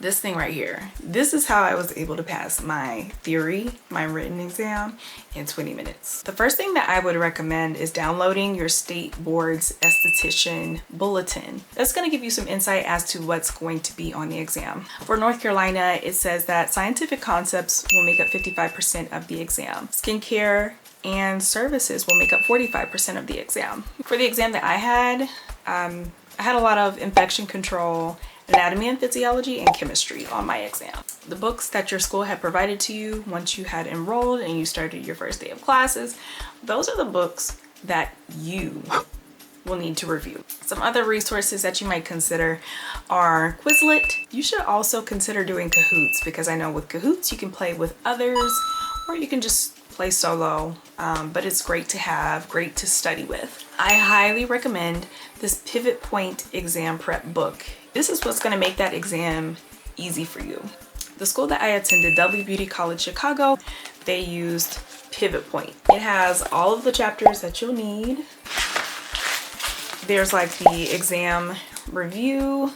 This thing right here. This is how I was able to pass my theory, my written exam, in 20 minutes. The first thing that I would recommend is downloading your state board's esthetician bulletin. That's going to give you some insight as to what's going to be on the exam. For North Carolina, it says that scientific concepts will make up 55% of the exam. Skincare and services will make up 45% of the exam. For the exam that I had a lot of infection control, anatomy and physiology, and chemistry on my exam. The books that your school had provided to you once you had enrolled and you started your first day of classes, those are the books that you will need to review. Some other resources that you might consider are QUIZLET. You should also consider doing KAHOOTs, because I know with KAHOOTs you can play with others or you can just play solo, but it's great to have, great to study with. I highly recommend this Pivot Point exam prep book. This is what's going to make that exam easy for you. The school that I attended, W Beauty College Chicago, they used Pivot Point. It has all of the chapters that you'll need. There's like the exam review.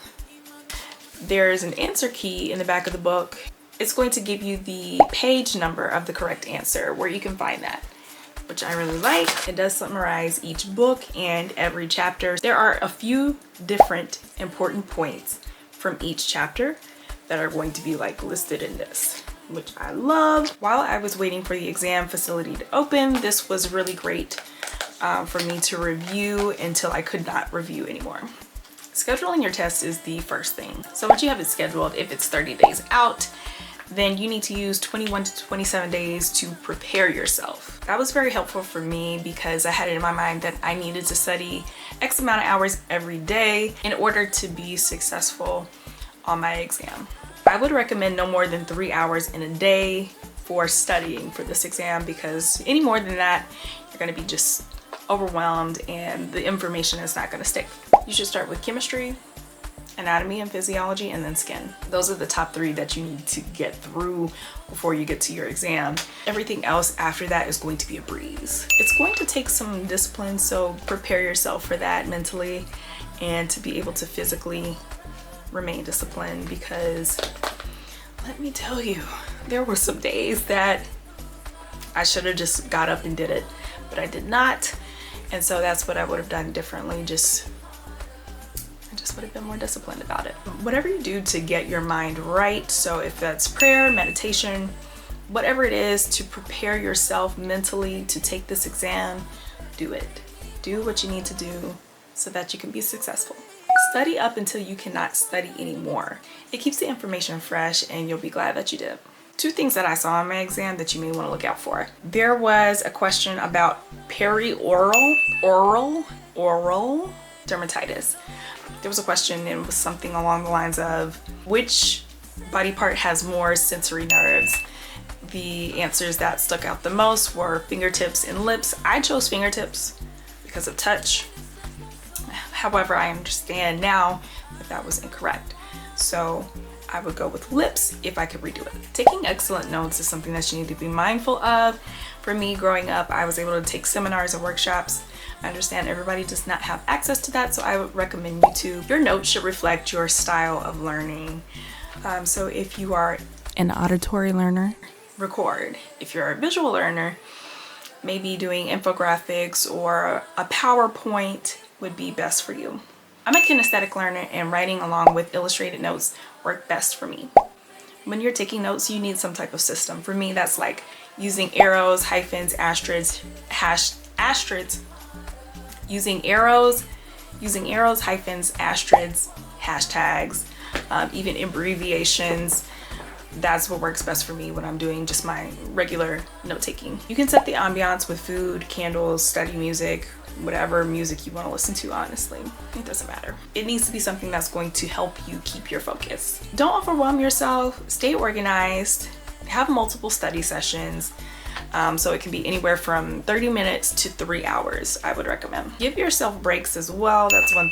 There's an answer key in the back of the book. It's going to give you the page number of the correct answer, where you can find that, which I really like. It does summarize each book and every chapter. There are a few different important points from each chapter that are going to be like listed in this, which I love. While I was waiting for the exam facility to open, this was really great for me to review until I could not review anymore. Scheduling your test is the first thing. So once you have it scheduled, if it's 30 days out, then you need to use 21 to 27 days to prepare yourself. That was very helpful for me because I had it in my mind that I needed to study X amount of hours every day in order to be successful on my exam. I would recommend no more than 3 hours in a day for studying for this exam, because any more than that, you're going to be just overwhelmed and the information is not going to stick. You should start with chemistry, anatomy and physiology, and then skin. Those are the top 3 that you need to get through before you get to your exam. Everything else after that is going to be a breeze. It's going to take some discipline, so prepare yourself for that mentally and to be able to physically remain disciplined, because let me tell you, there were some days that I should have just got up and did it, but I did not. And so that's what I would have done differently. I just would have been more disciplined about it. Whatever you do to get your mind right, so if that's prayer, meditation, whatever it is to prepare yourself mentally to take this exam, do it. Do what you need to do so that you can be successful. Study up until you cannot study anymore. It keeps the information fresh and you'll be glad that you did. 2 things that I saw in my exam that you may want to look out for. There was a question about oral dermatitis. There was a question and it was something along the lines of, which body part has more sensory nerves? The answers that stuck out the most were fingertips and lips. I chose fingertips because of touch. However, I understand now that that was incorrect. So I would go with lips if I could redo it. Taking excellent notes is something that you need to be mindful of. For me, growing up, I was able to take seminars and workshops. I understand everybody does not have access to that, so I would recommend you to. Your notes should reflect your style of learning. So if you are an auditory learner, record. If you're a visual learner, maybe doing infographics or a PowerPoint would be best for you. I'm a kinesthetic learner and writing along with illustrated notes work best for me. When you're taking notes, you need some type of system. For me, that's like using arrows, hyphens, asterisks, using arrows, hyphens, asterisks, hashtags, even abbreviations. That's what works best for me when I'm doing just my regular note taking. You can set the ambiance with food, candles, study music, whatever music you want to listen to, honestly. It doesn't matter. It needs to be something that's going to help you keep your focus. Don't overwhelm yourself. Stay organized. Have multiple study sessions. So it can be anywhere from 30 minutes to 3 hours, I would recommend. Give yourself breaks as well. That's one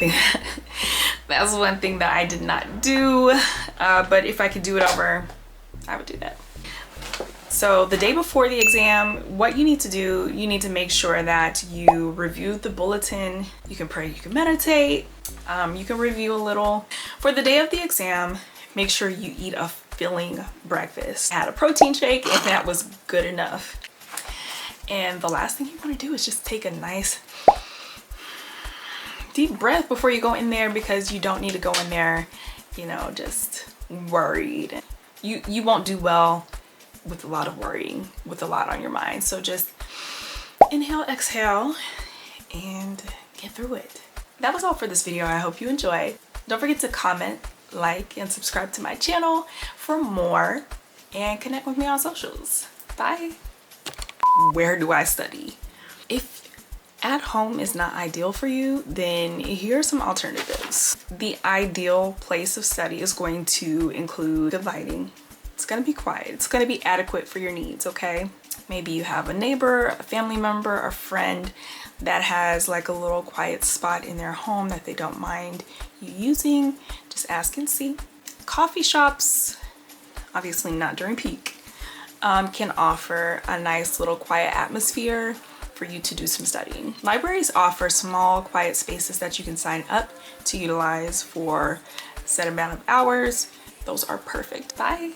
thing that I did not do. But if I could do it over, I would do that. So the day before the exam, what you need to do, you need to make sure that you review the bulletin. You can pray, you can meditate, you can review a little. For the day of the exam, make sure you eat a filling breakfast. I had a protein shake and that was good enough. And the last thing you want to do is just take a nice deep breath before you go in there, because you don't need to go in there, you know, just worried. You won't do well with a lot of worrying, with a lot on your mind. So just inhale, exhale, and get through it. That was all for this video. I hope you enjoyed. Don't forget to comment, like, and subscribe to my channel for more, and connect with me on socials. Bye. Where do I study? If at home is not ideal for you, then here are some alternatives. The ideal place of study is going to include good lighting. It's going to be quiet. It's going to be adequate for your needs, okay? Maybe you have a neighbor, a family member, a friend that has like a little quiet spot in their home that they don't mind you using. Just ask and see. Coffee shops, obviously not during peak, can offer a nice little quiet atmosphere for you to do some studying. Libraries offer small quiet spaces that you can sign up to utilize for a set amount of hours. Those are perfect. Bye.